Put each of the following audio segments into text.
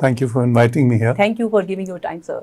Thank you for inviting me here. Thank you for giving your time, sir.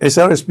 SRSP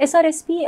SRSP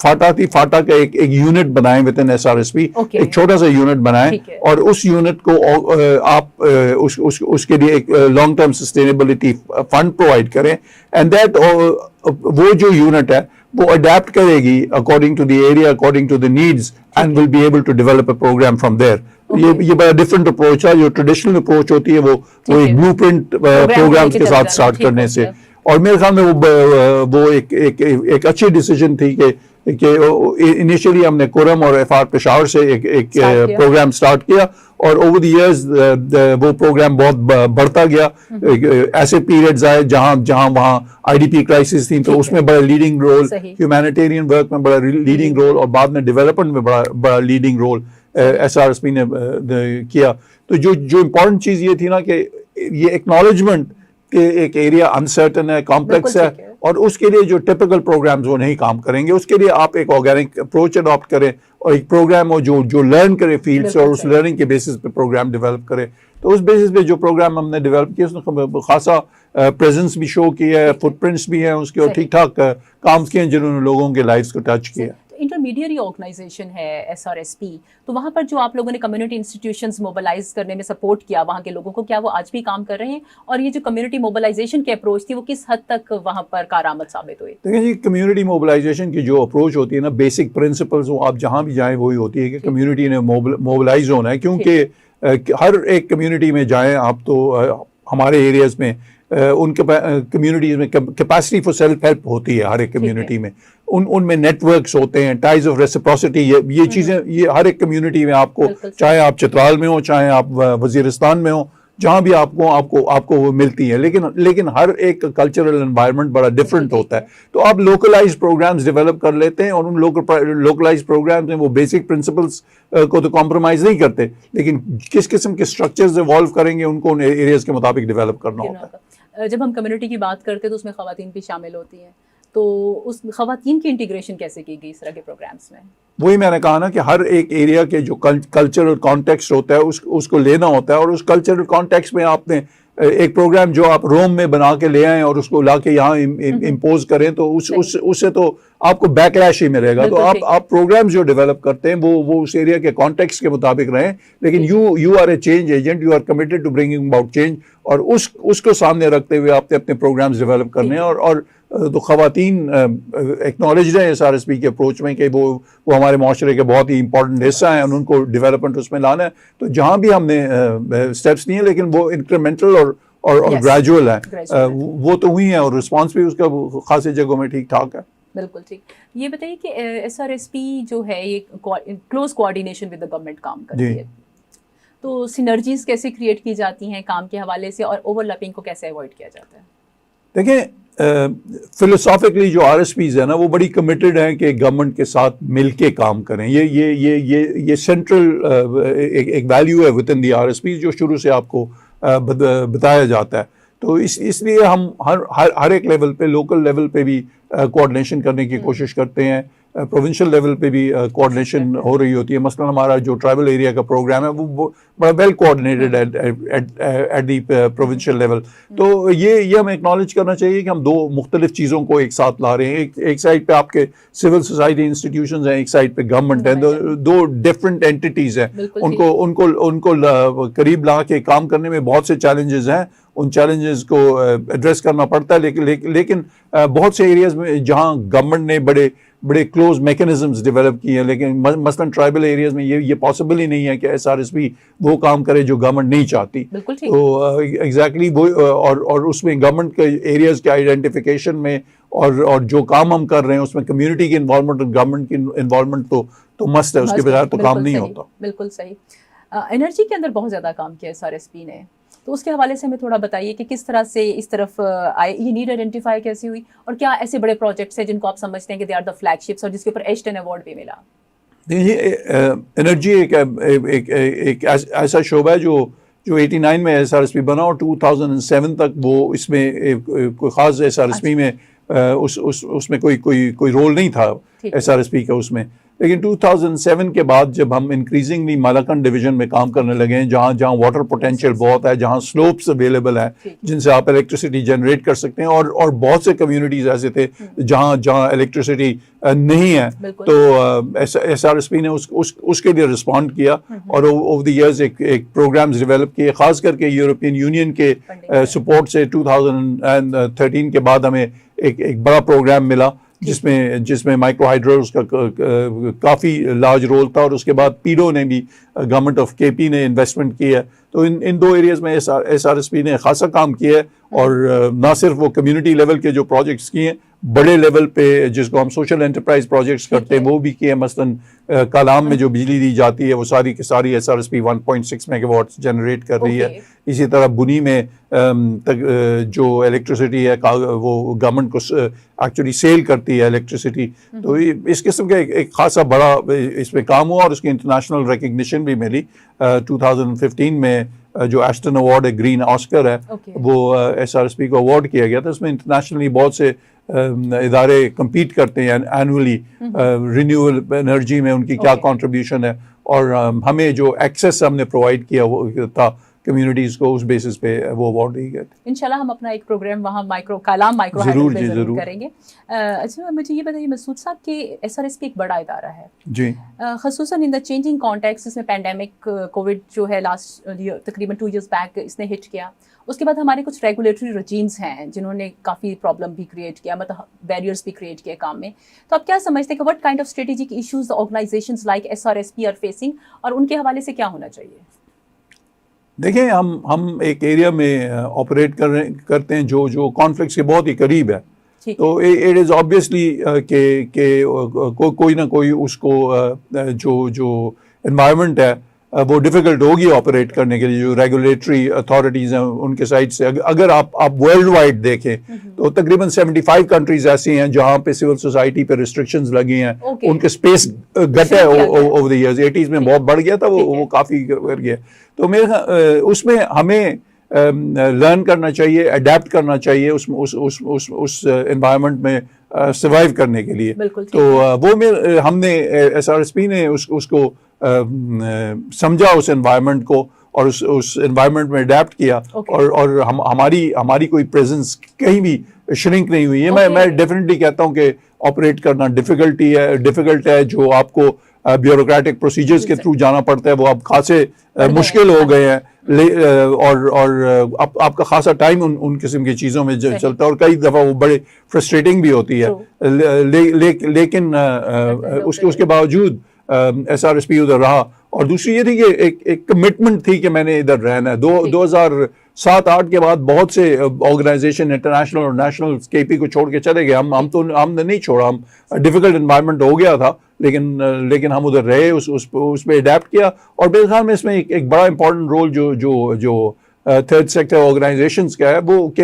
FATA تھی, FATA کا ایک unit بنائیں with in SRSP, ایک چھوٹا سا یونٹ بنائیں اور اس یونٹ کو آپ اس کے لیے ایک long term sustainability fund provide کریں, اینڈ دیٹ وہ جو یونٹ ہے وہ اڈیپٹ کرے گی according to the area, according to the needs, and will be able to develop a program from there. یہ بڑا ڈفرنٹ اپروچ ہے. جو ٹریڈیشنل اپروچ ہوتی ہے وہ ایک بلو پرنٹ پروگرامز کے ساتھ اسٹارٹ کرنے سے, اور میرے خیال میں وہ ایک اچھی ڈیسیجن تھی کہ انیشلی ہم نے کورم اور FR پشاور سے ایک پروگرام سٹارٹ کیا, اور اوور دی ایئرز وہ پروگرام بہت بڑھتا گیا. ایسے پیریڈز آئے جہاں وہاں IDP کرائسس تھی, تو اس میں بڑا لیڈنگ رول, ہیومینیٹیرین ورک میں بڑا لیڈنگ رول, اور بعد میں ڈیولپمنٹ میں بڑا لیڈنگ رول SRSP نے کیا. تو جو امپورٹنٹ چیز یہ تھی نا کہ یہ ایکنالجمنٹ کہ ایک ایریا انسرٹن ہے, کمپلیکس ہے, اور اس کے لیے جو ٹپیکل پروگرامز وہ نہیں کام کریں گے. اس کے لیے آپ ایک آرگینک اپروچ اڈاپٹ کریں, اور ایک پروگرام ہو جو لرن کرے فیلڈ سے, اور اس لرننگ کے بیسس پہ پروگرام ڈیولپ کرے. تو اس بیسس پہ جو پروگرام ہم نے ڈیولپ کیا اس نے خاصا پریزنس بھی شو کیا ہے, فٹ پرنٹس بھی ہیں اس کے, اور ٹھیک ٹھاک کام کیے ہیں جنہوں نے لوگوں کے لائفز کو ٹچ کیا. انٹرمیڈیری آرگنائزیشن ہے SRSP, تو وہاں پر جو آپ لوگوں نے کمیونٹی انسٹیٹیوشنز موبلائز کرنے میں سپورٹ کیا وہاں کے لوگوں کو, کیا وہ آج بھی کام کر رہے ہیں؟ اور یہ جو کمیونٹی موبلائزیشن کی اپروچ تھی وہ کس حد تک وہاں پر کارآمد ثابت ہوئی؟ دیکھیں جی, کمیونٹی موبلائزیشن کی جو اپروچ ہوتی ہے نا, بیسک پرنسپلز وہ آپ جہاں بھی جائیں وہی ہوتی ہے کہ کمیونٹی نے موبلائز ہونا ہے. کیونکہ ہر ایک کمیونٹی میں جائیں آپ, تو ہمارے ایریاز میں ان کے کمیونٹیز میں کیپیسٹی فار سیلف ہیلپ ہوتی ہے ہر ایک کمیونٹی میں, ان میں نیٹ ورکس ہوتے ہیں, ٹائز آف ریسپروسٹی, یہ چیزیں یہ ہر ایک کمیونٹی میں آپ کو, چاہے آپ چترال میں ہوں, چاہے آپ وزیرستان میں ہوں, جہاں بھی آپ کو وہ ملتی ہے. لیکن ہر ایک کلچرل انوائرمنٹ بڑا ڈفرینٹ ہوتا ہے. تو آپ لوکلائز پروگرامز ڈیولپ کر لیتے ہیں, اور ان لوکلائز پروگرامز میں وہ بیسک پرنسپلس کو تو کمپرومائز نہیں کرتے, لیکن کس قسم کے اسٹرکچرز ایوالو کریں گے ان کو ان ایریاز کے مطابق ڈیولپ کرنا ہوتا ہے. جب ہم کمیونٹی کی بات کرتے ہیں تو اس میں خواتین بھی شامل ہوتی ہیں, تو اس خواتین کی انٹیگریشن کیسے کی گئی اس طرح کے پروگرامز میں؟ وہی میں نے کہا نا کہ ہر ایک ایریا کے جو کلچرل کانٹیکسٹ ہوتا ہے اس کو لینا ہوتا ہے, اور اس کلچرل کانٹیکسٹ میں آپ نے ایک پروگرام جو آپ روم میں بنا کے لے آئیں اور اس کو لا کے یہاں امپوز کریں, تو اس سے تو آپ کو بیک لیش ہی ملے گا. تو آپ پروگرام جو ڈیولپ کرتے ہیں وہ اس ایریا کے کانٹیکسٹ کے مطابق رہیں, لیکن you are a change agent, you are committed to bringing about change, اور اس کو سامنے رکھتے ہوئے آپ نے اپنے پروگرامز ڈیولپ کرنے ہیں. اور تو خواتین ایکنالجڈ ہیں SRSP کے اپروچ میں کہ وہ ہمارے معاشرے کے بہت ہی امپورٹنٹ حصہ ہیں, ان کو ڈیولپمنٹ اس میں لانا ہے. تو جہاں بھی ہم نے اسٹیپس لیے ہیں, لیکن وہ انکریمنٹل اور گریجول ہیں, وہ تو ہوئی ہیں, اور رسپانس بھی اس کا خاصی جگہوں میں ٹھیک ٹھاک ہے. بالکل ٹھیک. یہ بتائیے کہ SRSP جو ہے یہ close coordination with the government کام کرتی ہے, تو سینرجیز کیسے کریٹ کی جاتی ہیں کام کے حوالے سے, اور اوور لیپنگ کو کیسے اوائڈ کیا جاتا ہے؟ دیکھیں, فلسافیکلی جو RSPs ہیں نا وہ بڑی کمیٹڈ ہیں کہ گورنمنٹ کے ساتھ مل کے کام کریں. یہ سینٹرل ایک ویلیو ہے ود ان دی RSPs جو شروع سے آپ کو بتایا جاتا ہے. تو اس لیے ہم ہر ایک لیول پہ, لوکل لیول پہ بھی کوآرڈینیشن کرنے کی کوشش کرتے ہیں, پروونشل لیول پہ بھی کوآرڈینیشن ہو رہی ہوتی ہے. مثلا ہمارا جو ٹرائبل ایریا کا پروگرام ہے وہ بڑا well coordinated at the provincial level. تو یہ ہمیں اکنالج کرنا چاہیے کہ ہم دو مختلف چیزوں کو ایک ساتھ لا رہے ہیں. ایک سائڈ پہ آپ کے سول سوسائٹی انسٹیٹیوشنز ہیں, ایک سائڈ پہ گورنمنٹ ہے, دو ڈفرینٹ اینٹیز ہیں. ان کو قریب لا کے کام کرنے میں بہت سے چیلنجز ہیں, ان چیلنجز کو ایڈریس کرنا پڑتا ہے. لیکن بہت سے ایریاز میں جہاں گورنمنٹ نے بڑے کلوز میکینزمز ڈیولپ کیے ہیں, لیکن مثلاً ٹرائبل ایریاز میں یہ پاسبل ہی نہیں ہے کہ SRSP وہ کام کرے جو گورنمنٹ نہیں چاہتی. تو ایگزیکٹلی وہ, اور اس میں گورنمنٹ کے ایریاز کے آئیڈینٹیفیکیشن میں اور جو کام ہم کر رہے ہیں اس میں کمیونٹی کی انوالومنٹ اور گورنمنٹ کی انوالومنٹ تو مست ہے, اس کے بغیر تو کام نہیں ہوتا. بالکل صحیح. انرجی کے اندر بہت زیادہ کام کیا SRSP نے, تو اس کے حوالے سے ہمیں تھوڑا بتائیے کہ کس طرح سے اس طرف آئے, یہ نیڈ آئیڈینٹیفائی کیسی ہوئی, اور کیا ایسے بڑے پروجیکٹس ہیں جن کو آپ سمجھتے ہیں کہ they are the flagships اور جس کے اوپر ایشٹن ایوارڈ بھی ملا؟ دیکھیے, انرجی ایک ایسا شعبہ ہے جو 89 میں SRSP بنا, اور 2007 تک وہ اس میں کوئی خاص SRSP میں اس میں کوئی رول نہیں تھا SRSP کا اس میں. لیکن 2007 کے بعد جب ہم انکریزنگلی مالاکنڈ ڈویژن میں کام کرنے لگے ہیں جہاں واٹر پوٹینشیل بہت ہے, جہاں سلوپس اویلیبل ہیں جن سے آپ الیکٹریسٹی جنریٹ کر سکتے ہیں, اور بہت سے کمیونٹیز ایسے تھے جہاں الیکٹریسٹی نہیں ہے, تو ایس آر ایس پی نے اس کے لیے رسپونڈ کیا اور اوور دی ایئرز ایک پروگرامز ڈیولپ کیے, خاص کر کے یورپین یونین کے سپورٹ سے 2013 کے بعد ہمیں ایک بڑا پروگرام ملا جس میں مائکرو ہائیڈرولز کا کافی لارج رول تھا, اور اس کے بعد پیڈو نے بھی, گورنمنٹ آف کے پی نے انویسٹمنٹ کی ہے. تو ان دو ایریاز میں ایس آر ایس پی نے خاصا کام کیا ہے, اور نہ صرف وہ کمیونٹی لیول کے جو پروجیکٹس کیے ہیں, بڑے لیول پہ جس کو ہم سوشل انٹرپرائز پروجیکٹس کرتے ہیں وہ بھی کیے ہیں. مثلاً کالام میں جو بجلی دی جاتی ہے وہ ساری کی ساری ایس آر ایس پی 1.6 میگا واٹس جنریٹ کر رہی ہے. اسی طرح بنی میں جو الیکٹریسٹی ہے وہ گورنمنٹ کو ایکچولی سیل کرتی ہے الیکٹریسٹی. تو اس قسم کا ایک خاصا بڑا اس پہ کام ہوا, اور اس کی انٹرنیشنل ریکگنیشن بھی ملی. 2015 میں جو ایشٹن ایوارڈ ہے, گرین آسکر ہے, وہ ایس آر ایس پی کو ایوارڈ کیا گیا تھا. اس میں انٹرنیشنلی بہت سے ادارے کمپیٹ کرتے ہیں اینولی رینیوبل انرجی میں ان کی کیا کنٹریبیوشن ہے, اور ہمیں جو ایکسیس ہم نے پرووائڈ کیا وہ تھا کمیونٹیز کو, اس بیسس پہ وہ ایوارڈ دی گئے تھے. انشاءاللہ ہم اپنا ایک پروگرام وہاں مائکرو ہائیڈرول پہ ضرور کریں گے. اچھا مجھے یہ بتائیے مسعود صاحب کہ ایس آر ایس پی ایک بڑا ادارہ ہے جی, خصوصاً ان دا چینجنگ کانٹیکس. اس میں پینڈیمک کووڈ جو ہے لاسٹ تقریباً 2 years بیک اس نے ہٹ کیا. اس کے بعد ہمارے کچھ ریگولیٹری رجیمز ہیں جنہوں نے کافی پرابلم بھی کریٹ کیا, مطلب بیریئرس بھی کریٹ کیے کام میں. تو آپ کیا سمجھتے ہیں کہ what kind of strategic issues organisations like S R S P are facing, اور ان کے حوالے سے کیا ہونا چاہیے؟ دیکھیں ہم ایک ایریا میں آپریٹ کرتے ہیں جو کانفلکٹس کے بہت ہی قریب ہے. تو اٹ از آبویسلی کہ کوئی نہ کوئی اس کو جو انوائرمنٹ ہے وہ ڈیفیکلٹ ہوگی آپریٹ کرنے کے لیے. جو ریگولیٹری اتھارٹیز ہیں ان کے سائڈ سے اگر آپ ورلڈ وائڈ دیکھیں تو تقریباً 75 کنٹریز ایسی ہیں جہاں پہ سول سوسائٹی پہ ریسٹرکشنز لگی ہیں. ان کے اسپیس گھٹا ہے اوور دی ایئرز. 80s میں بہت بڑھ گیا تھا, وہ کافی بڑھ گیا. تو اس میں ہمیں لرن کرنا چاہیے, اڈیپٹ کرنا چاہیے اس انوائرمنٹ میں سروائیو کرنے کے لیے. تو وہ ہم نے ایس آر ایس پی نے اس کو سمجھا, اس انوائرمنٹ کو, اور اس انوائرمنٹ میں اڈیپٹ کیا, اور ہماری کوئی پریزنس کہیں بھی شرنک نہیں ہوئی ہے. میں ڈیفینیٹلی کہتا ہوں کہ آپریٹ کرنا ڈیفیکلٹ ہے. جو آپ کو بیوروکریٹک پروسیجرز کے تھرو جانا پڑتا ہے وہ اب خاصے مشکل ہو گئے ہیں, اور آپ کا خاصا ٹائم ان قسم کی چیزوں میں چلتا ہے, اور کئی دفعہ وہ بڑے فرسٹریٹنگ بھی ہوتی ہے. لیکن اس کے باوجود ایس آر ایس پی ادھر رہا. اور دوسری یہ تھی کہ ایک کمٹمنٹ تھی کہ میں نے ادھر رہنا ہے. 2007-8 کے بعد بہت سے آرگنائزیشن انٹرنیشنل اور نیشنل کے پی کو چھوڑ کے چلے گئے. ہم نے نہیں چھوڑا, ہم ڈیفیکلٹ انوائرمنٹ ہو گیا تھا, لیکن ہم ادھر رہے, اس پہ اڈیپٹ کیا. اور میرے خیال میں اس میں ایک بڑا امپورٹنٹ رول جو تھرڈ سیکٹر آرگنائزیشنز کا ہے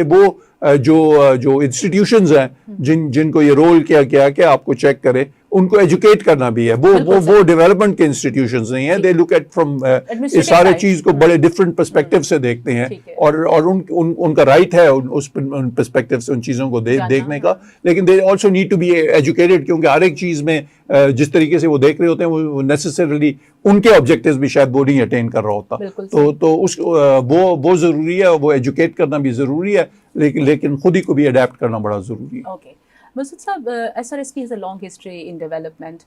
وہ جو انسٹیٹیوشنز ہیں جن کو یہ رول کیا گیا کہ آپ کو چیک کرے, ان کو ایجوکیٹ کرنا بھی ہے. وہ ڈیولپمنٹ کے انسٹیٹیوشنز نہیں ہیں. دے لک ایٹ فرام اس سارے چیز کو بڑے ڈفرینٹ پرسپیکٹو سے دیکھتے ہیں, اور ان کا رائٹ ہے اس پرسپیکٹو سے ان چیزوں کو دیکھنے کا. لیکن they also need to be educated, کیونکہ ہر ایک چیز میں جس طریقے سے وہ دیکھ رہے ہوتے ہیں وہ نیسسریلی ان کے آبجیکٹیوز بھی شاید وہ نہیں اٹین کر رہا ہوتا. تو وہ ضروری ہے, وہ ایجوکیٹ کرنا بھی ضروری ہے, لیکن خود ہی کو بھی اڈیپٹ کرنا بڑا ضروری ہے. مسعود صاحب, S R S P has a long history in development.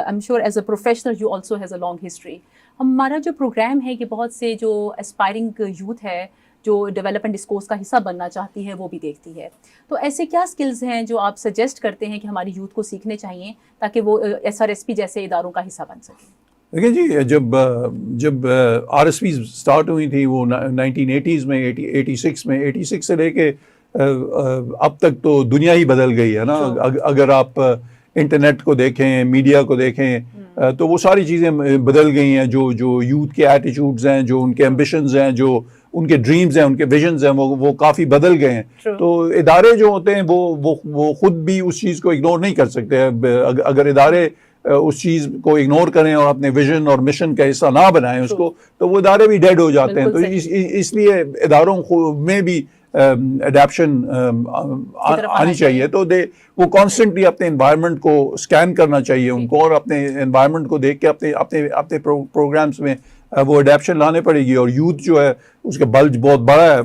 I'm sure as a professional you also has a long history. ہمارا جو پروگرام ہے یہ بہت سے جو اسپائرنگ یوتھ ہے جو ڈیولپمنٹ ڈسکورس کا حصہ بننا چاہتی ہے وہ بھی دیکھتی ہے. تو ایسے کیا سکلز ہیں جو آپ سجیسٹ کرتے ہیں کہ ہماری یوتھ کو سیکھنے چاہیے تاکہ وہ ایس آر ایس پی جیسے اداروں کا حصہ بن سکے؟ دیکھیں جی, جب آر ایس پی اسٹارٹ ہوئی تھی وہ 1980s میں, 86 سے لے کے اب تک تو دنیا ہی بدل گئی ہے نا. اگر آپ انٹرنیٹ کو دیکھیں, میڈیا کو دیکھیں, تو وہ ساری چیزیں بدل گئی ہیں. جو یوتھ کے ایٹیچیوڈز ہیں, جو ان کے ایمبیشنز ہیں, جو ان کے ڈریمز ہیں, ان کے ویژنز ہیں, وہ کافی بدل گئے ہیں. تو ادارے جو ہوتے ہیں وہ خود بھی اس چیز کو اگنور نہیں کر سکتے. اگر ادارے اس چیز کو اگنور کریں اور اپنے ویژن اور مشن کا حصہ نہ بنائیں اس کو, تو وہ ادارے بھی ڈیڈ ہو جاتے ہیں. تو اس لیے اداروں میں بھی اڈیپشن آنی چاہیے. تو وہ کانسٹنٹلی اپنے انوائرمنٹ کو اسکین کرنا چاہیے ان کو, اور اپنے انوائرمنٹ کو دیکھ کے اپنے پروگرامس میں وہ اڈیپشن لانے پڑے گی. اور یوتھ جو ہے اس کا بلج بہت بڑا ہے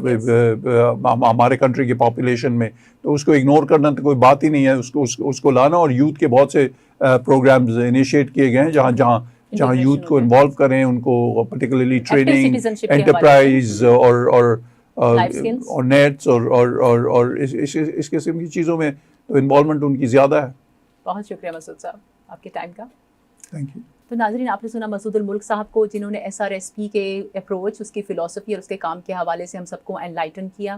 ہمارے کنٹری کی پاپولیشن میں, تو اس کو اگنور کرنا تو کوئی بات ہی نہیں ہے. اس کو لانا, اور یوتھ کے بہت سے پروگرامز انیشیٹ کیے گئے ہیں جہاں یوتھ کو انوالو کریں, ان کو پرٹیکولرلی ٹریننگ, انٹرپرائز اور نیٹس اور اس قسم کی چیزوں میں تو انوالومنٹ ان کی زیادہ ہے. بہت شکریہ مسعود صاحب آپ کے ٹائم کا. Thank you. تو ناظرین, آپ نے سنا مسعود الملک صاحب کو, جنہوں نے SRSP کے اپروچ, اس کی فلسفی اور اس کے کام کے حوالے سے ہم سب کو انلائٹن کیا.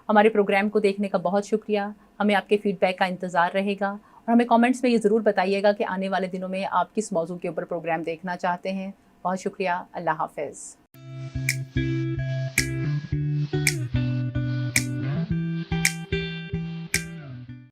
ہمارے پروگرام کو دیکھنے کا بہت شکریہ. ہمیں آپ کے فیڈ بیک کا انتظار رہے گا, اور ہمیں کامنٹس میں یہ ضرور بتائیے گا کہ آنے والے دنوں میں آپ کس موضوع کے اوپر پروگرام دیکھنا چاہتے ہیں. بہت شکریہ. اللہ حافظ.